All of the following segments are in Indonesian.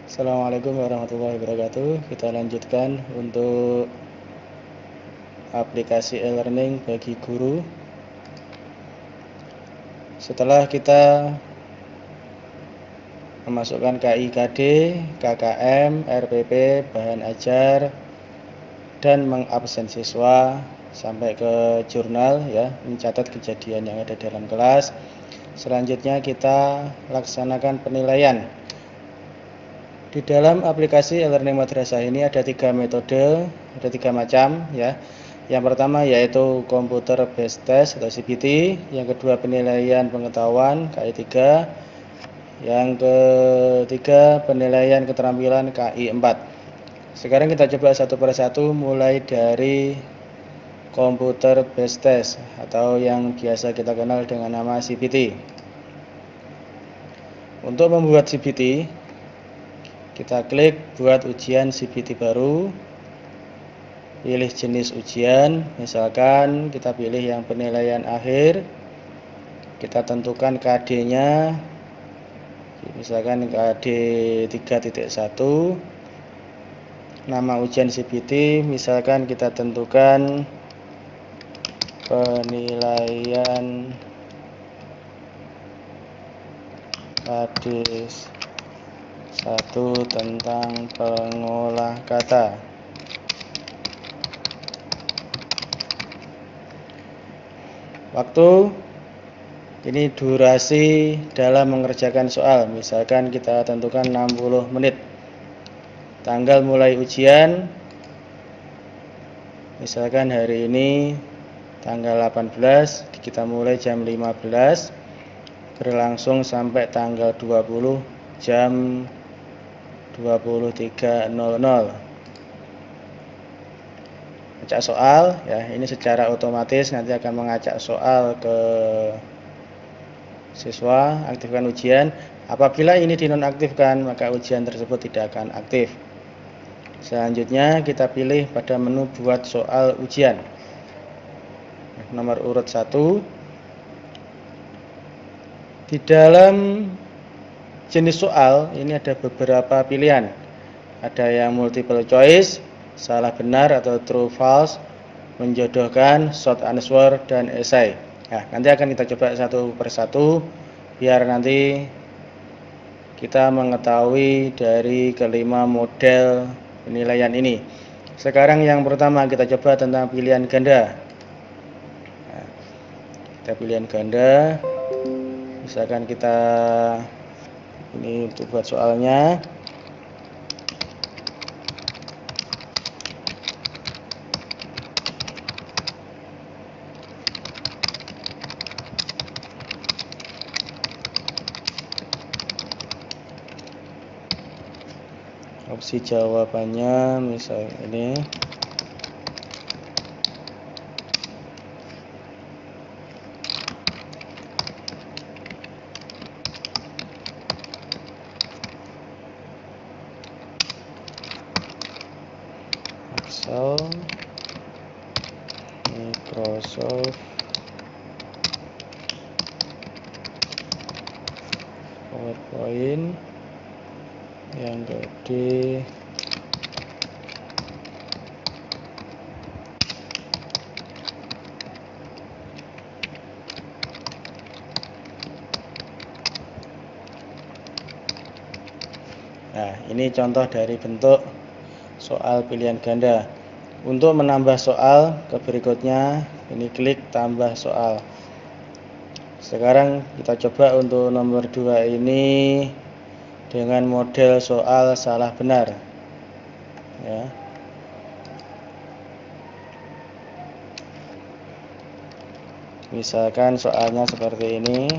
Assalamualaikum warahmatullahi wabarakatuh. Kita lanjutkan untuk aplikasi e-learning bagi guru. Setelah kita memasukkan KIKD, KKM, RPP, bahan ajar, dan mengabsen siswa sampai ke jurnal, ya, mencatat kejadian yang ada dalam kelas. Selanjutnya kita laksanakan penilaian. Di dalam aplikasi e-learning madrasah ini ada 3 metode, ada 3 macam, ya. Yang pertama yaitu komputer based test atau CBT, yang kedua penilaian pengetahuan KI3, yang ketiga penilaian keterampilan KI4. Sekarang kita coba satu persatu, mulai dari komputer based test atau yang biasa kita kenal dengan nama CBT. Untuk membuat CBT, kita klik buat ujian CBT baru, pilih jenis ujian, misalkan kita pilih yang penilaian akhir, kita tentukan KD-nya, misalkan KD 3.1, nama ujian CBT, misalkan kita tentukan penilaian KD 1 tentang pengolah kata. Waktu, ini durasi dalam mengerjakan soal, misalkan kita tentukan 60 menit. Tanggal mulai ujian, misalkan hari ini tanggal 18, kita mulai jam 15, berlangsung sampai tanggal 20 jam 23.00. Acak soal, ya, ini secara otomatis nanti akan mengacak soal ke siswa, aktifkan ujian. Apabila ini dinonaktifkan, maka ujian tersebut tidak akan aktif. Selanjutnya kita pilih pada menu buat soal ujian. Nomor urut 1. Di dalam jenis soal ini ada beberapa pilihan. Ada yang multiple choice, salah benar atau true false, menjodohkan, short answer, dan esai. Nah, nanti akan kita coba satu persatu biar nanti kita mengetahui dari kelima model penilaian ini. Sekarang yang pertama kita coba tentang pilihan ganda. Nah, kita pilihan ganda, misalkan kita ini untuk buat soalnya. Opsi jawabannya misalnya ini. Excel, Microsoft, PowerPoint, yang gede, nah, ini contoh dari bentuk soal pilihan ganda. Untuk menambah soal ke berikutnya, ini klik tambah soal. Sekarang kita coba untuk nomor 2 ini dengan model soal salah benar, ya. Misalkan soalnya seperti ini.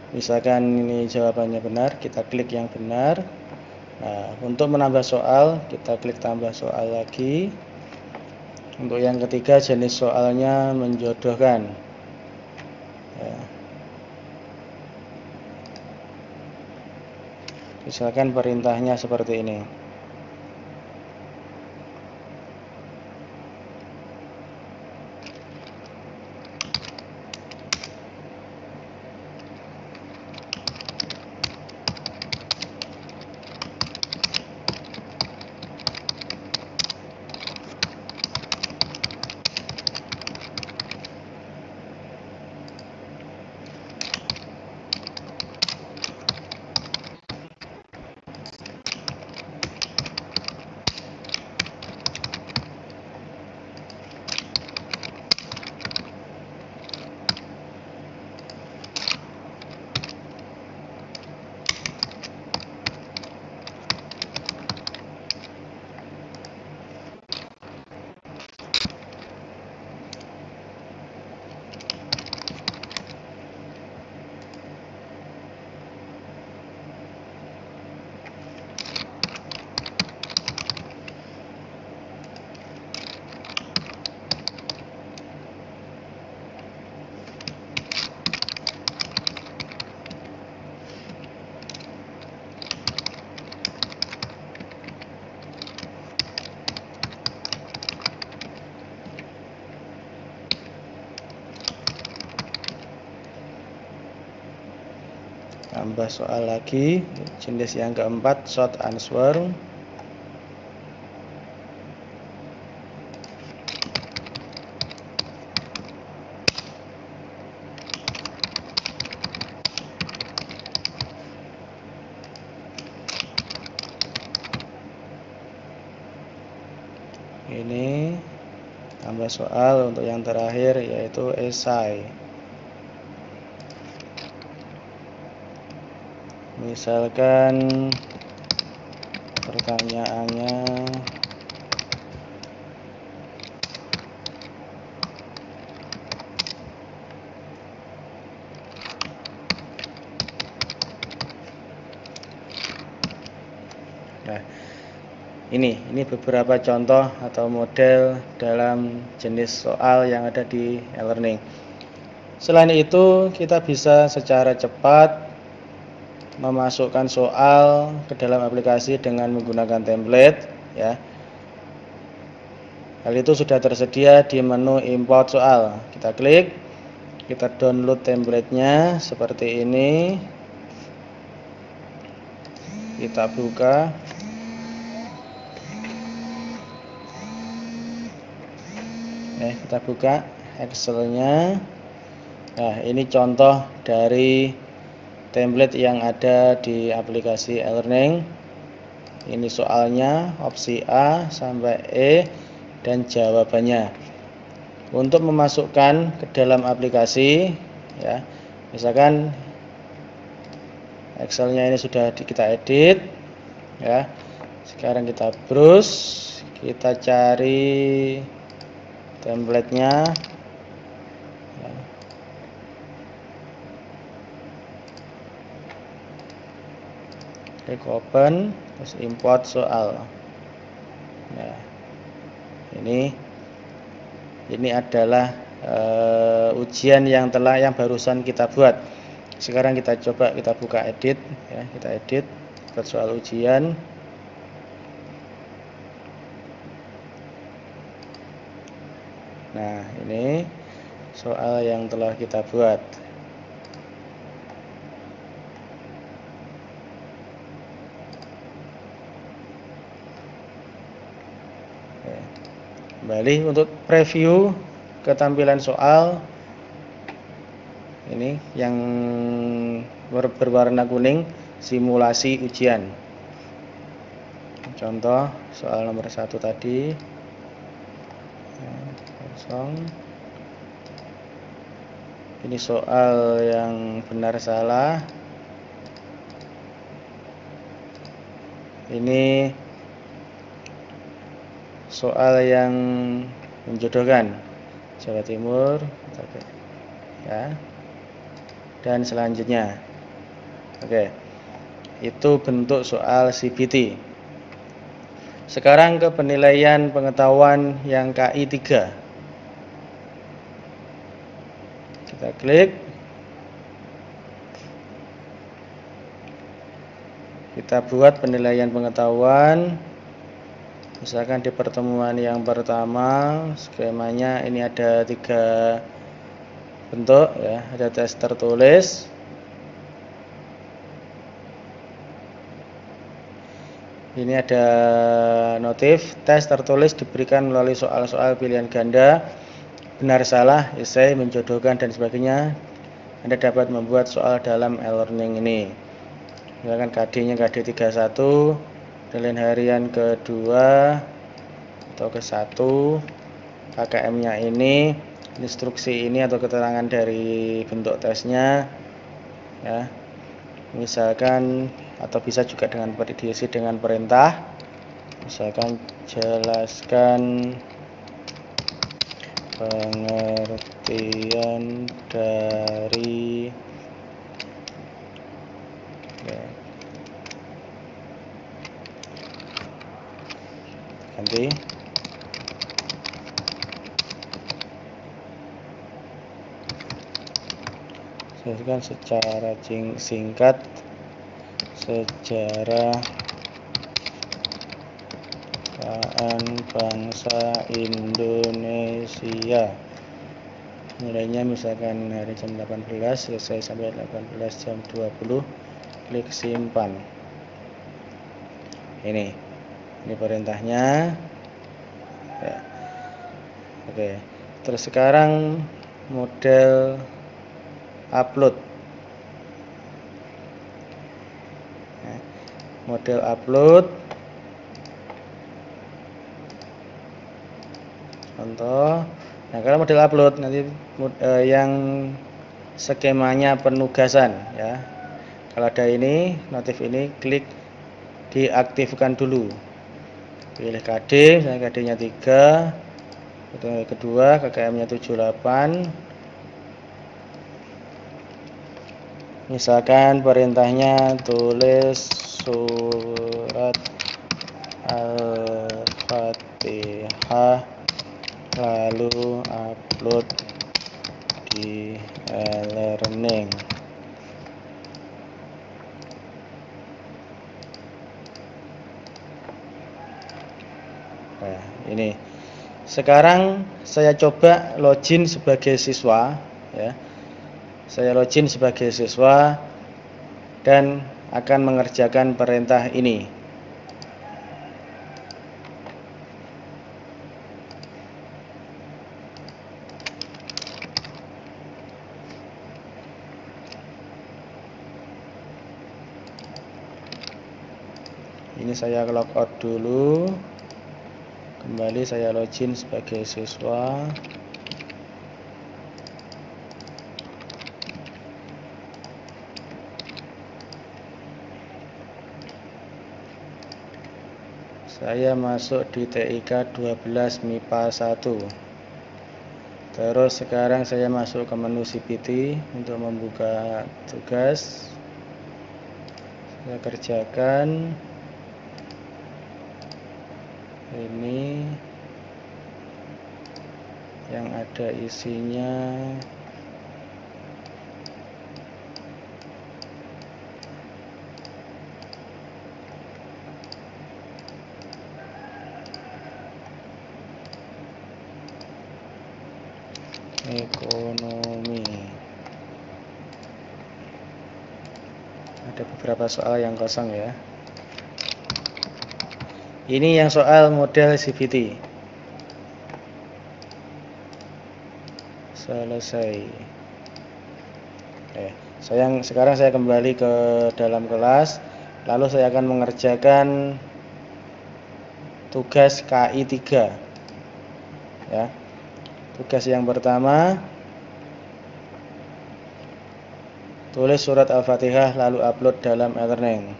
Misalkan ini jawabannya benar, kita klik yang benar. Nah, untuk menambah soal, kita klik tambah soal lagi. Untuk yang ketiga, jenis soalnya menjodohkan. Ya. Misalkan perintahnya seperti ini. tambah soal lagi, jenis yang keempat, short answer. Ini tambah soal untuk yang terakhir, yaitu esai. Misalkan pertanyaannya nah, ini beberapa contoh atau model dalam jenis soal yang ada di e-learning. Selain itu, kita bisa secara cepat memasukkan soal ke dalam aplikasi dengan menggunakan template, ya. Hal itu sudah tersedia di menu import soal. Kita klik, kita download template-nya seperti ini. Kita buka. Kita buka Excel-nya. Nah, ini contoh dari template yang ada di aplikasi e-learning. Ini soalnya opsi A sampai E dan jawabannya. Untuk memasukkan ke dalam aplikasi, ya, misalkan Excel-nya ini sudah kita edit, ya. Sekarang kita browse, kita cari template-nya. Klik open, terus import soal. Nah, ini adalah ujian yang barusan kita buat. Sekarang kita coba, kita buka edit, ya, kita edit buat soal ujian. Nah, ini soal yang telah kita buat. Kembali untuk preview ketampilan soal. Ini yang berwarna kuning, simulasi ujian. Contoh soal nomor 1 tadi. Kosong. Ini soal yang benar salah. Ini soal yang menjodohkan Jawa Timur, ya. Dan selanjutnya, oke, itu bentuk soal CBT. Sekarang ke penilaian pengetahuan yang KI 3. Kita klik, kita buat penilaian pengetahuan. Misalkan di pertemuan yang pertama, skemanya ini ada 3 bentuk, ya. Ada tes tertulis, ini ada notif. Tes tertulis diberikan melalui soal-soal pilihan ganda, benar salah, esai, menjodohkan, dan sebagainya. Anda dapat membuat soal dalam e-learning ini. Misalkan KD-nya KD 31, penilaian harian kedua atau ke-1, KKM-nya ini, instruksi ini atau keterangan dari bentuk tesnya, ya. Misalkan, atau bisa juga diisi dengan perintah. Misalkan jelaskan pengertian dari, ya, ganti. Jelaskan secara singkat sejarah bangsa Indonesia. Mulainya misalkan hari jam 18, selesai sampai 18 jam 20. klik simpan. Ini perintahnya ya. Oke, terus sekarang model upload. Model upload contoh. Nah, kalau model upload nanti yang skemanya penugasan ya. Kalau ada ini notif ini, klik diaktifkan dulu. Pilih KD, misalnya KD-nya 3, kedua KKM-nya 78. Misalkan perintahnya tulis surat Al-Fatihah lalu upload di e-learning. Nah, ini. Sekarang saya coba login sebagai siswa ya. Saya login sebagai siswa dan akan mengerjakan perintah ini. Ini saya logout dulu. Kembali saya login sebagai siswa. Saya masuk di TIK 12 MIPA 1. Terus sekarang saya masuk ke menu CPT untuk membuka tugas. Saya kerjakan. Ini yang ada isinya ekonomi. Ada beberapa soal yang kosong ya. Ini yang soal model CPT. Selesai. Sekarang saya kembali ke dalam kelas. Lalu saya akan mengerjakan tugas KI 3 ya. Tugas yang pertama, tulis surat Al-Fatihah lalu upload dalam e-learning.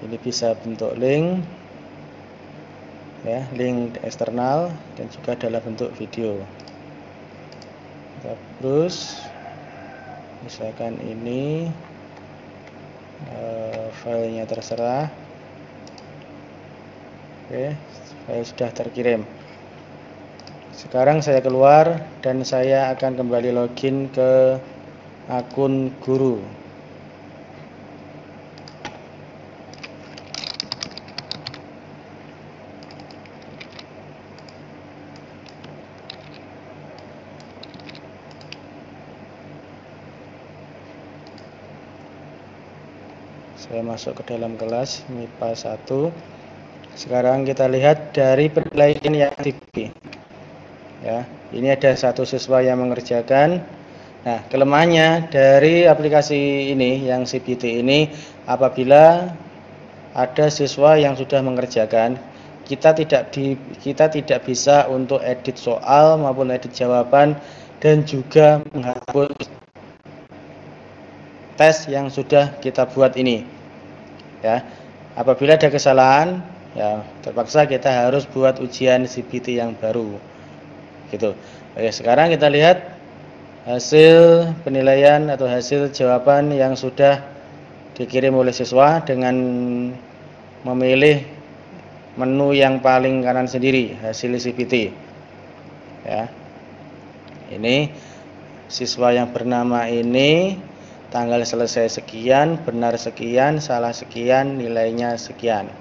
Ini bisa bentuk link ya, link eksternal dan juga dalam bentuk video. Kita terus misalkan ini filenya terserah. Oke, file sudah terkirim. Sekarang saya keluar dan saya akan kembali login ke akun guru. Saya masuk ke dalam kelas MIPA 1. Sekarang kita lihat dari penilaian yang tinggi. Ya, ini ada satu siswa yang mengerjakan. Nah, kelemahannya dari aplikasi ini yang CPT ini, apabila ada siswa yang sudah mengerjakan, kita tidak bisa untuk edit soal maupun edit jawaban dan juga menghapus tes yang sudah kita buat ini. Ya, apabila ada kesalahan, ya terpaksa kita harus buat ujian CPT yang baru. Gitu. Oke, sekarang kita lihat hasil penilaian atau hasil jawaban yang sudah dikirim oleh siswa dengan memilih menu yang paling kanan sendiri, hasil CPT. Ya. Ini siswa yang bernama ini, tanggal selesai sekian, benar sekian, salah sekian, nilainya sekian.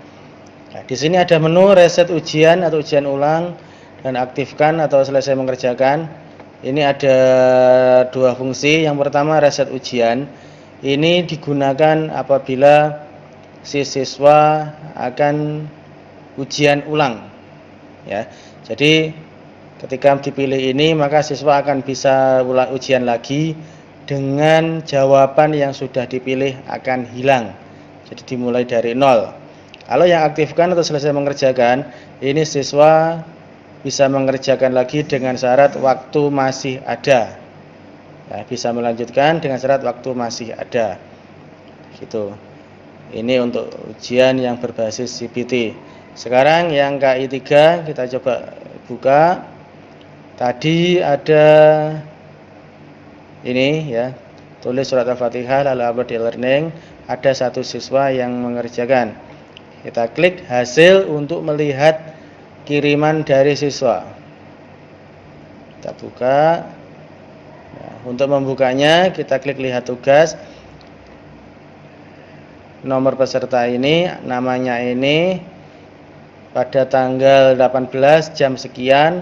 Nah, di sini ada menu reset ujian atau ujian ulang dan aktifkan atau selesai mengerjakan. Ini ada dua fungsi. Yang pertama reset ujian. Ini digunakan apabila si siswa akan ujian ulang. Ya. Jadi ketika dipilih ini maka siswa akan bisa ujian lagi dengan jawaban yang sudah dipilih akan hilang. Jadi dimulai dari nol. Kalau yang aktifkan atau selesai mengerjakan, ini siswa bisa mengerjakan lagi dengan syarat waktu masih ada. Ya, bisa melanjutkan dengan syarat waktu masih ada. Gitu. Ini untuk ujian yang berbasis CBT. Sekarang yang KI 3 kita coba buka. Tadi ada ini ya, tulis surat Al-Fatihah lalu upload di learning. Ada satu siswa yang mengerjakan. Kita klik hasil untuk melihat kiriman dari siswa. Kita buka. Nah, untuk membukanya kita klik lihat tugas. Nomor peserta ini, namanya ini, pada tanggal 18 jam sekian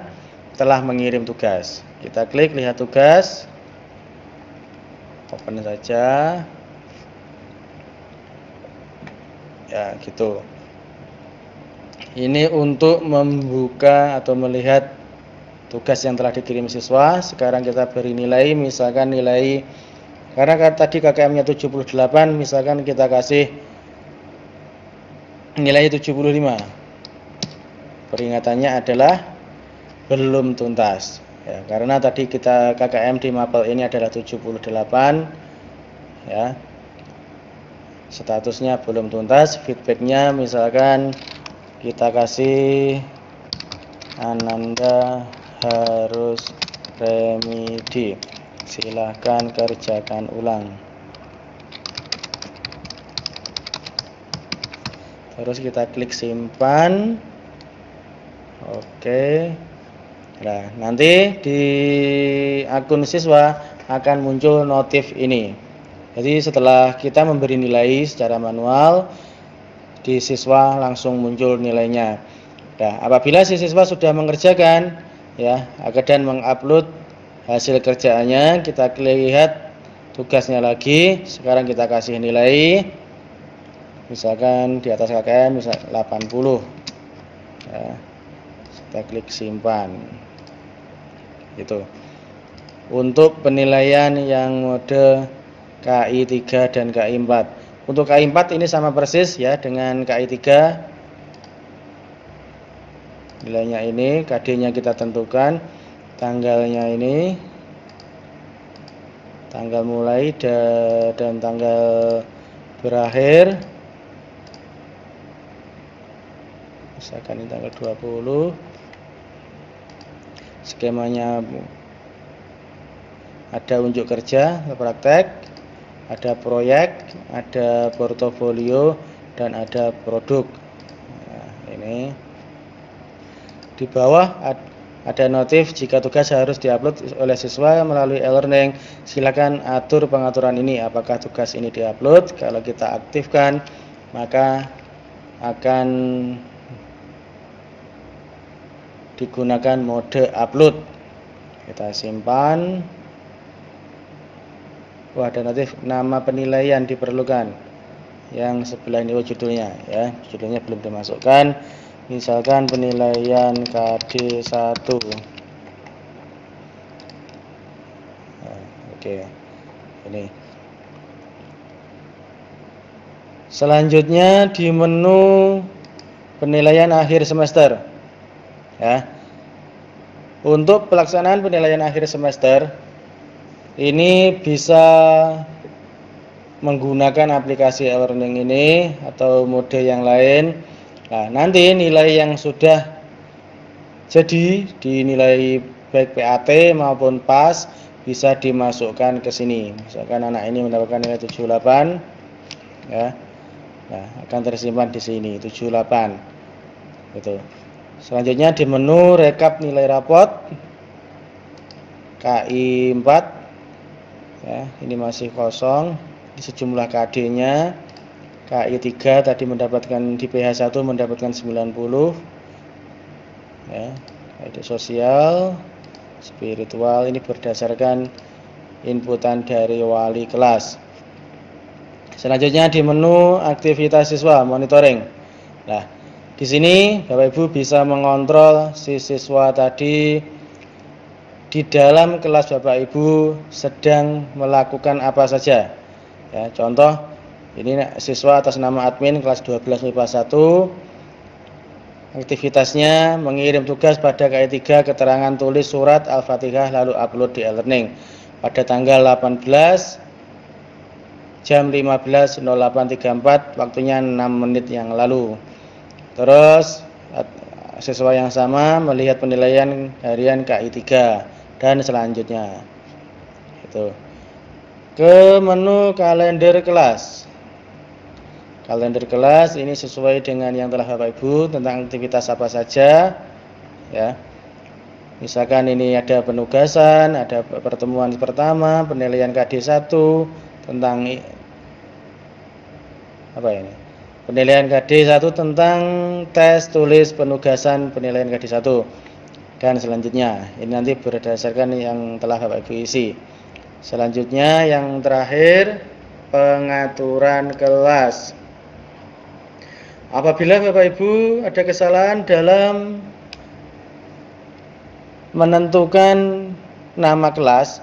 telah mengirim tugas. Kita klik lihat tugas. Open saja. Ya, gitu. Ini untuk membuka atau melihat tugas yang telah dikirim siswa. Sekarang kita beri nilai, misalkan nilai, karena tadi KKM-nya 78, misalkan kita kasih nilai 75. Peringatannya adalah belum tuntas. Ya, karena tadi kita KKM di mapel ini adalah 78. Ya. Statusnya belum tuntas, feedbacknya misalkan kita kasih Ananda harus remedi, silahkan kerjakan ulang. Terus kita klik simpan. Oke. Nah, nanti di akun siswa akan muncul notif ini. Jadi setelah kita memberi nilai secara manual, di siswa langsung muncul nilainya. Nah, apabila si siswa sudah mengerjakan, ya, dan mengupload hasil kerjaannya, kita lihat tugasnya lagi. Sekarang kita kasih nilai, misalkan di atas KKM, misal 80. Ya, kita klik simpan. Itu. Untuk penilaian yang mode KI 3 dan KI 4. Untuk KI 4 ini sama persis ya dengan KI 3. Nilainya ini, KD-nya kita tentukan, tanggalnya ini, tanggal mulai dan tanggal berakhir. Misalkan ini tanggal 20. Skemanya ada unjuk kerja, praktek, ada proyek, ada portofolio, dan ada produk. Nah, ini di bawah ada notif jika tugas harus diupload oleh siswa melalui e-learning. Silakan atur pengaturan ini. Apakah tugas ini diupload? Kalau kita aktifkan, maka akan digunakan mode upload. Kita simpan. Wah, ada notif nama penilaian diperlukan. Yang sebelah ini judulnya ya, judulnya belum dimasukkan. Misalkan penilaian KD 1. Nah, oke. Ini. Selanjutnya di menu penilaian akhir semester. Ya. Untuk pelaksanaan penilaian akhir semester ini bisa menggunakan aplikasi e-learning ini atau mode yang lain. Nah, nanti nilai yang sudah jadi dinilai baik PAT maupun PAS bisa dimasukkan ke sini. Misalkan anak ini mendapatkan nilai 78 ya. Nah, akan tersimpan di sini 78. Gitu. Selanjutnya di menu rekap nilai rapot KI 4. Ya, ini masih kosong. Di sejumlah KD-nya KI 3 tadi mendapatkan di PH 1 mendapatkan 90 ya. Itu sosial, spiritual ini berdasarkan inputan dari wali kelas. Selanjutnya di menu aktivitas siswa monitoring. Nah, di sini Bapak Ibu bisa mengontrol si siswa tadi di dalam kelas Bapak Ibu sedang melakukan apa saja. Ya, contoh ini siswa atas nama admin kelas 12 MIPA 1. Aktivitasnya mengirim tugas pada KI 3 keterangan tulis surat Al-Fatihah lalu upload di e-learning pada tanggal 18 jam 15.08.34, waktunya 6 menit yang lalu. Terus siswa yang sama melihat penilaian harian KI 3 dan selanjutnya. Itu. Ke menu kalender kelas. Kalender kelas ini sesuai dengan yang telah Bapak Ibu tentang aktivitas apa saja ya. Misalkan ini ada penugasan, ada pertemuan pertama, penilaian KD 1 tentang apa ini? Penilaian KD 1 tentang tes tulis penugasan penilaian KD 1 dan selanjutnya. Ini nanti berdasarkan yang telah Bapak Ibu isi. Selanjutnya yang terakhir pengaturan kelas. Apabila Bapak Ibu ada kesalahan dalam menentukan nama kelas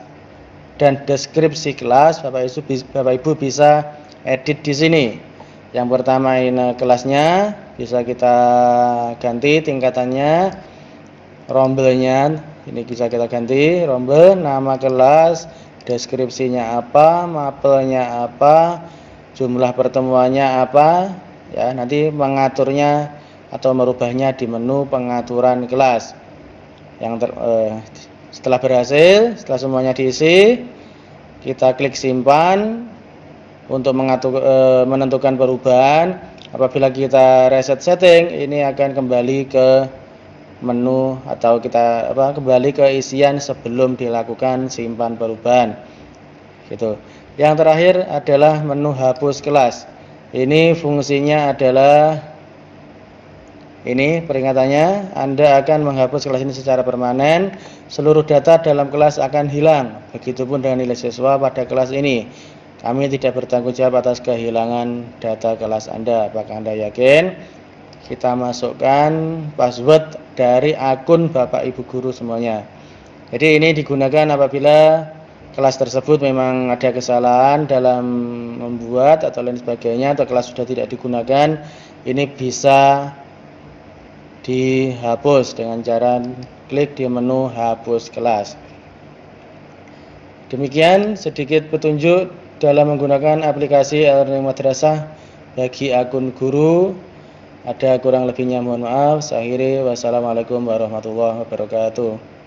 dan deskripsi kelas, Bapak Ibu bisa edit di sini. Yang pertama ini kelasnya bisa kita ganti tingkatannya, rombelnya ini bisa kita ganti, rombel, nama kelas, deskripsinya apa, mapelnya apa, jumlah pertemuannya apa. Ya, nanti mengaturnya atau merubahnya di menu pengaturan kelas. Setelah berhasil, setelah semuanya diisi, kita klik simpan untuk menentukan perubahan. Apabila kita reset setting, ini akan kembali ke menu atau kita kembali ke isian sebelum dilakukan simpan perubahan. Gitu. Yang terakhir adalah menu hapus kelas. Ini fungsinya adalah ini peringatannya, Anda akan menghapus kelas ini secara permanen. Seluruh data dalam kelas akan hilang. Begitupun dengan nilai siswa pada kelas ini. Kami tidak bertanggung jawab atas kehilangan data kelas Anda. Apakah Anda yakin? Kita masukkan password dari akun Bapak Ibu guru semuanya. Jadi ini digunakan apabila kelas tersebut memang ada kesalahan dalam membuat atau lain sebagainya, atau kelas sudah tidak digunakan, ini bisa dihapus dengan cara klik di menu hapus kelas. Demikian sedikit petunjuk dalam menggunakan aplikasi e-learning madrasah bagi akun guru. Ada kurang lebihnya mohon maaf. Saya akhiri, wassalamualaikum warahmatullahi wabarakatuh.